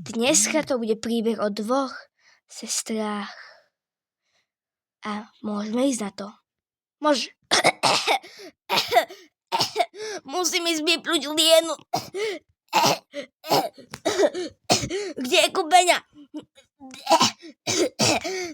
Dneska to bude príbeh o dvoch sestrách. A môžeme ísť na to? Môže. Musím ísť vypľuť lienu. Kde je Kubeňa?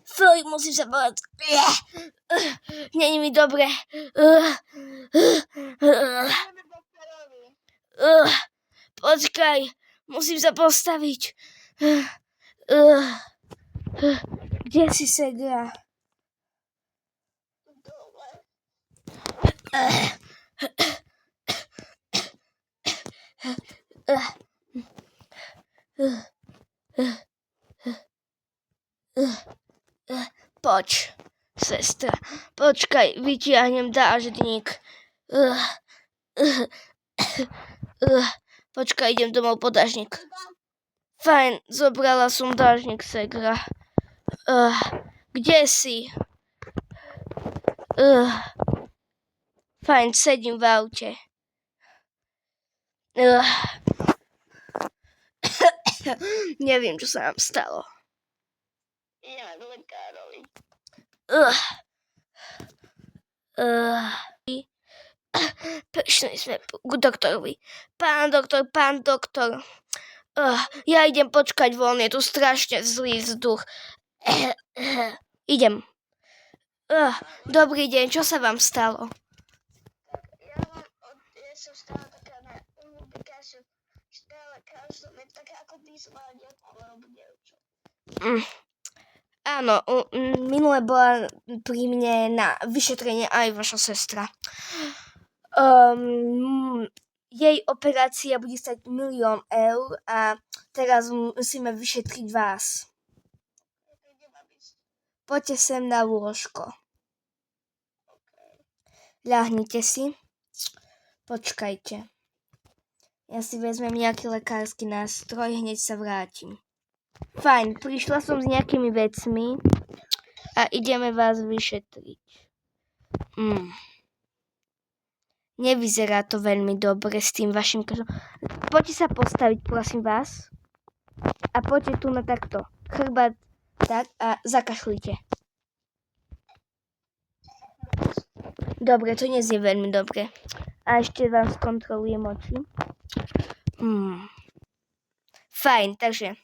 Fuj, musím sa povedať. Není mi dobre. Počkaj, musím sa postaviť. Kde si Segra? Poď, sestra, počkaj, vytiahnem dáždník. Počkaj, idem domov po dáždník. Fajn, zobrala som dáždník, Segra. Kde si? Fajn, sedím v aute. Neviem, čo sa nám stalo. Ideme k lekárovi. Prišli sme k doktorovi. Pán doktor. Ja idem počkať von, je tu strašne zlý vzduch. Idem. Dobrý deň, čo sa vám stalo? Ja som stále taká na taká som stále som taká ako by som mala nejakú chorobu, dievča. Áno, minule bola pri mne na vyšetrenie aj vaša sestra. Jej operácia bude stať 1 000 000 eur a teraz musíme vyšetriť vás. Poďte sem na lôžko. Ľahnite si. Počkajte. Ja si vezmem nejaký lekársky nástroj, hneď sa vrátim. Fajn, prišla som s nejakými vecmi a ideme vás vyšetriť. Nevyzerá to veľmi dobre s tým vašim kašlom. Poďte sa postaviť, prosím vás. A poďte tu na takto. Chrbát tak a zakašlite. Dobre, to neznie veľmi dobre. A ešte vám skontrolujem oči. Fajn, takže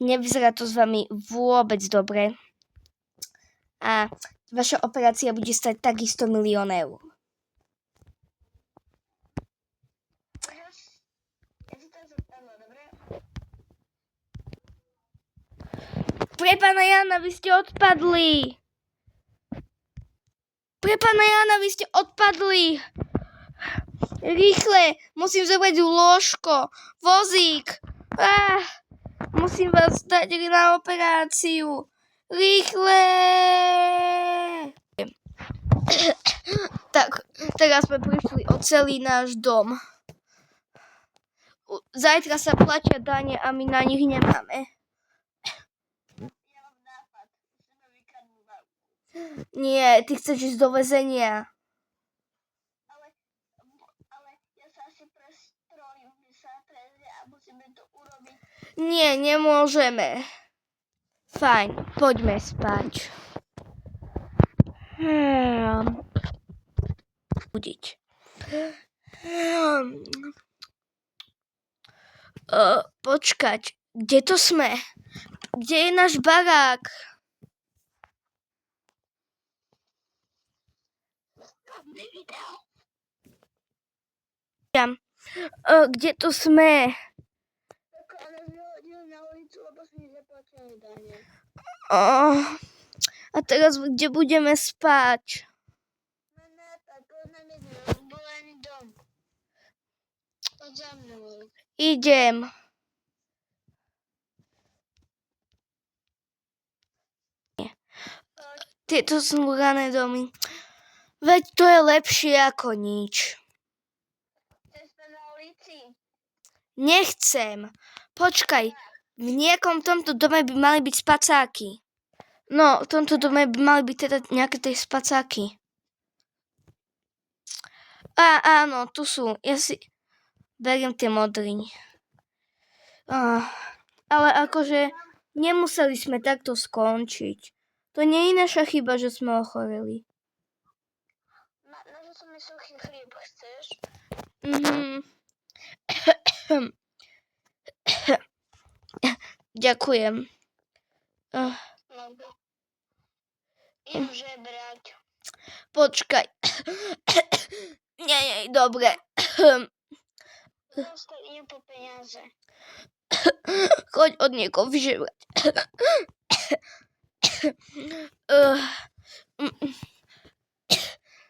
nevyzerá to s vami vôbec dobre. A vaša operácia bude stať takisto 1 000 000 eur. Pre pána Jana, vy ste odpadli. Rýchle, musím zobrať lôžko, vozík. Musím vás dať na operáciu. Rýchle. Tak, teraz sme prišli o celý náš dom. Zajtra sa platia dane a my na nich nemáme. Ja mám nápad. Musíme vykradnúť babku. Nie, ty chceš ísť do väzenia. Ale ja sa asi prestrojím, že sa prezrie a musíme to urobiť. Nie, nemôžeme. Fajn, poďme spať. Budiť. Počkať, kde to sme? Kde je náš barák? Kde to sme? Tak ale vyhodil na ulicu, lebo si nezaplatili dane. A teraz kde budeme spať? Mám nápad, poďme na rozbolený dom. Poď za mnou. Idem. Tieto snúrané domy. Veď to je lepšie ako nič. Sme na ulici. Nechcem. Počkaj, v niekom tomto dome by mali byť spacáky. No, v tomto dome by mali byť teda nejaké tie spacáky. Áno, tu sú. Ja si beriem tie modriny. Ale akože nemuseli sme takto skončiť. To nie je naša chyba, že sme ochoreli. Na to som myslel chlieb, chceš? Ďakujem. No, idem žebrať. Počkaj. Nie, dobre. Prosto idem po peniaze. Choď od niekoho vyžebrať.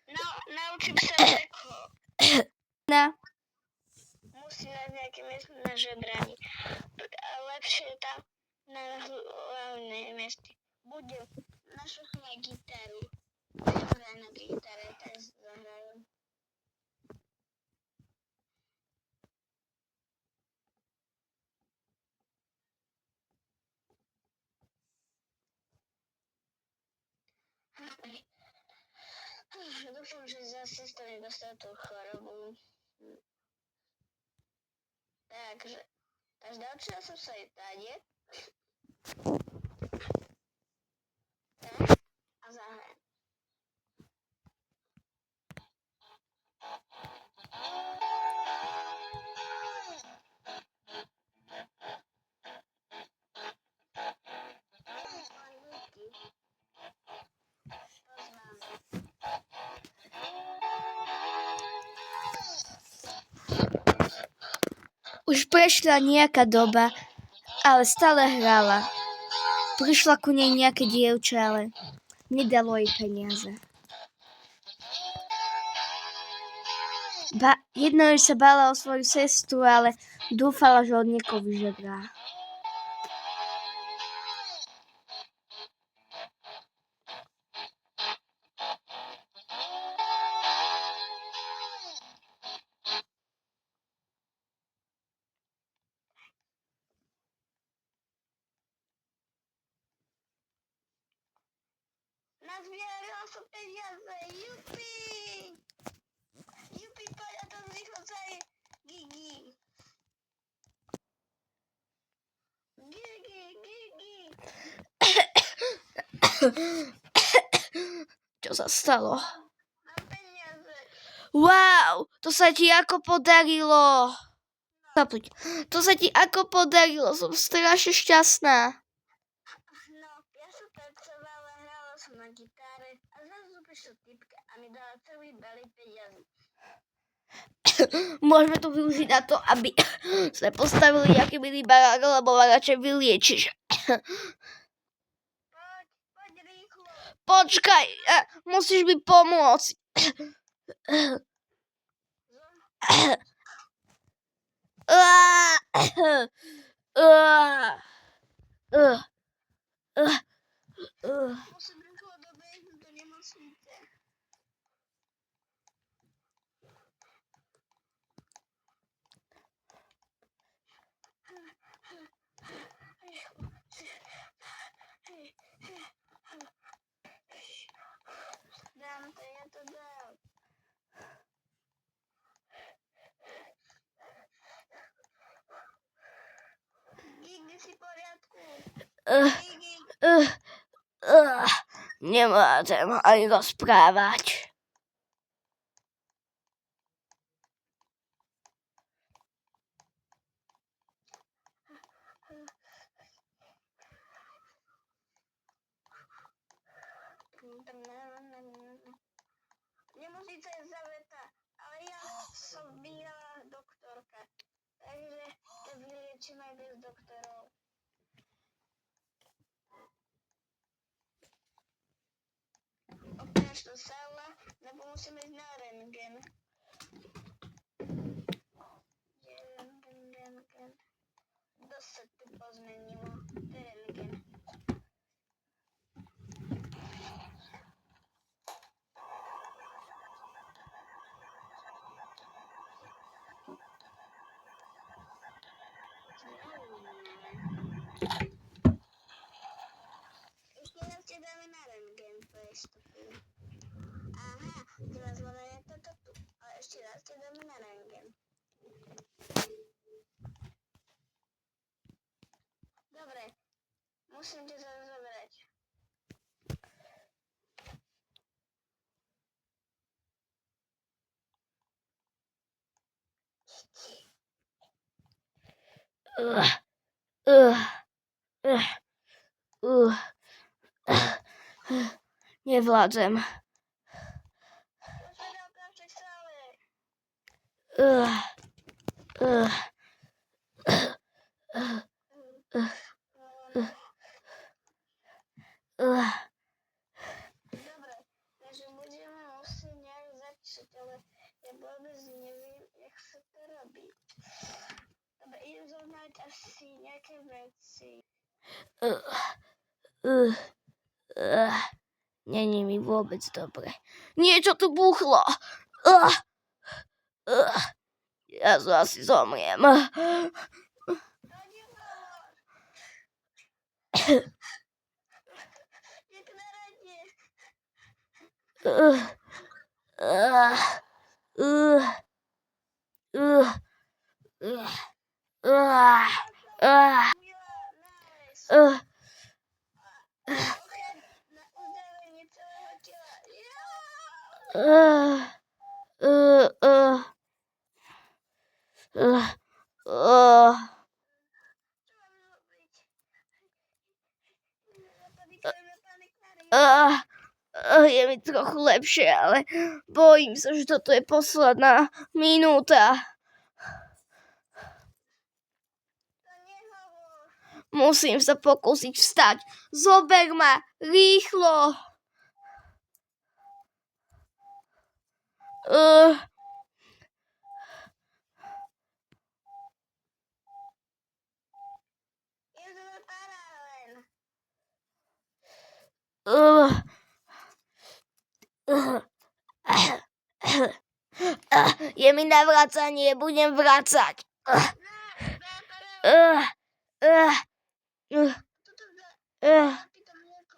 No, naučím sa reko. Na. Musím nájsť nejaké miesto na žebraní. Lepšie je tam na hlavnej mieste. Budem našuchnúť gitaru. Hrať na gitare, tak zahrajem. Dúfam, že zase to nedostane tú chorobu. Takže naučila som sa aj tanie. Tak, a zahrajem. Už prešla nejaká doba, ale stále hrala. Prišla ku nej nejaké dievča, ale nedalo jej peniaze. Jednou sa bála o svoju sestru, ale dúfala, že od niekoho vyžebrá. Nazbierala som peniaze, jupi! Jupi, poď a to zrýchlo celý Gigi. Gigi. Čo sa stalo? Mám peniaze. Wow, to sa ti ako podarilo. To sa ti ako podarilo, som strašne šťastná. No, ja som tancovala, hrala som na gitare a zrazu prišla typka a mi dala celý balík peniazy. Môžeme to využiť na to, aby sme postavili nejaký milý barák, lebo ma radšej vyliečiš. Poď rýchlo. Počkaj, musíš mi pomôcť. Musím rýchlo dobehnúť do nemocnice. Dám to, ja to dám. Gigi, si v poriadku? Gigi. Nemôžem ani rozprávať. Nemocnica je zavretá, ale ja som bývala doktorka, takže to vyliečím aj bez doktorov. Operačná sála, lebo musím ísť na rentgen. Rentgen. Dosť sa tu pozmenilo. To je rentgen. Ešte raz te dáme na rentgen pre istotu. Aha, teraz len je toto tu. Ale ešte raz te dáme na rentgen. musím ťa zavrieť. Uh, uh, uh, uh, Nevládzem. Požiadavka v tej sále. Uh, uh, uh. Dobre, takže budeme musieť nejak začať, ale ja vôbec neviem, jak sa to robí. Dobre, idem zohnať asi nejaké veci. Není mi vôbec dobre. Niečo tu buchlo. Uh, uh. Ja asi zomriem. Jak na rade. Uh, uh, uh, uh, uh, uh, uh, Mila, nájsť. uh. Ochraň na uzdravenie celého tela. Ja! Uh, uh, uh, uh, uh, Čo mám robiť? Panikári. Je mi trochu lepšie, ale bojím sa, že toto je posledná minúta. To nehovor. Musím sa pokúsiť vstať. Zober ma, rýchlo. Idú na paralen. Je mi na vracanie, budem vracať. Tuto napýtam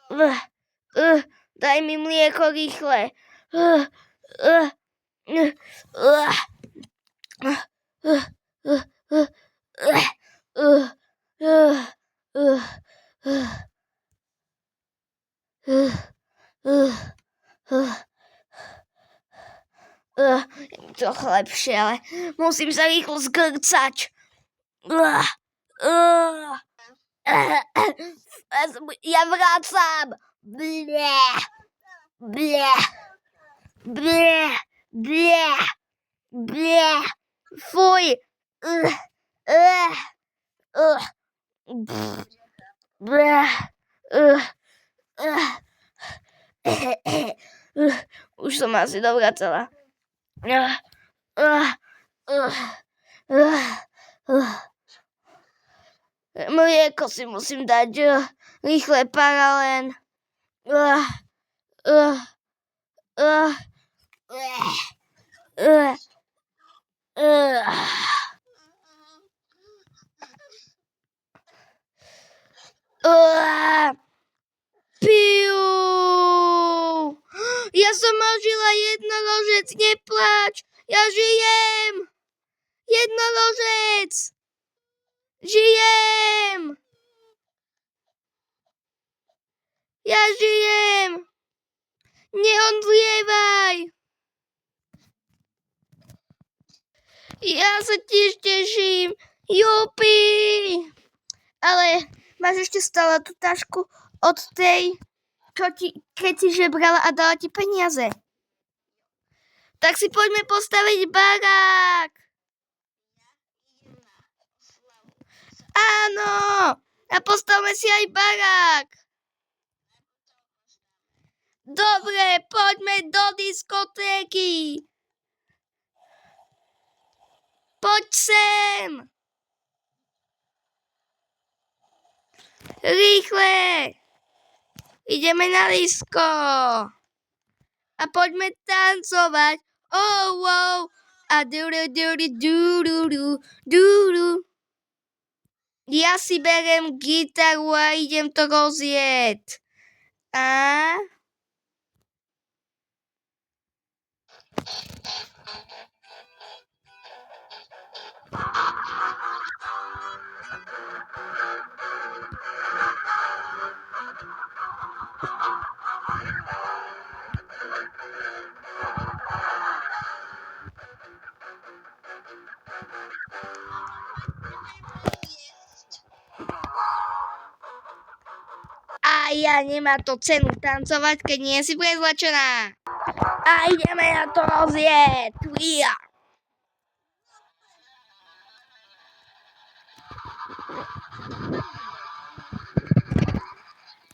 mlieko. Daj mi mlieko rýchle. Je mi trochu lepšie, ale musím sa rýchlo zgrcať. Ja vracam. Bleh. Bleh. Bleh. Bleh. Bleh. Fuj. Bleh. Už som asi dovracala. Mlieko si musím dať. Rýchle paralen. Piu! Ja som ožila jednorožec, nepláč! Ja žijem! Jednorožec! Žijem! Ja žijem! Neomdlievaj! Ja sa tiež teším! Jupi! Ale máš ešte stále tú tašku od tej, čo ti, keď si žebrala a dala ti peniaze. Tak si poďme postaviť barák. Áno, a postavme si aj barák. Dobre, poďme do diskotéky. Poď sem. Rýchle. Ideme na disko. A poďme tancovať. Oh, wow. A du. Ja si berem gitaru a idem to rozjeť. A? ja, nemá to cenu tancovať, keď nie si prezlačená. A ideme na to rozjet. Ja.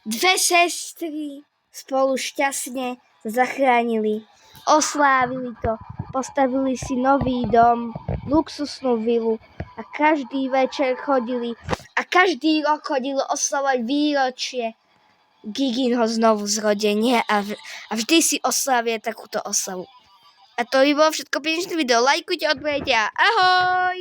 Dve sestry spolu šťastne sa zachránili, oslávili to, postavili si nový dom, luxusnú vilu a každý večer chodili a každý rok chodili oslavovať výročie Giginho znovu zrodenie a vždy si oslavia takúto oslavu. A to by bolo všetko pre dnešné video. Lajkujte, odberajte a ahoj!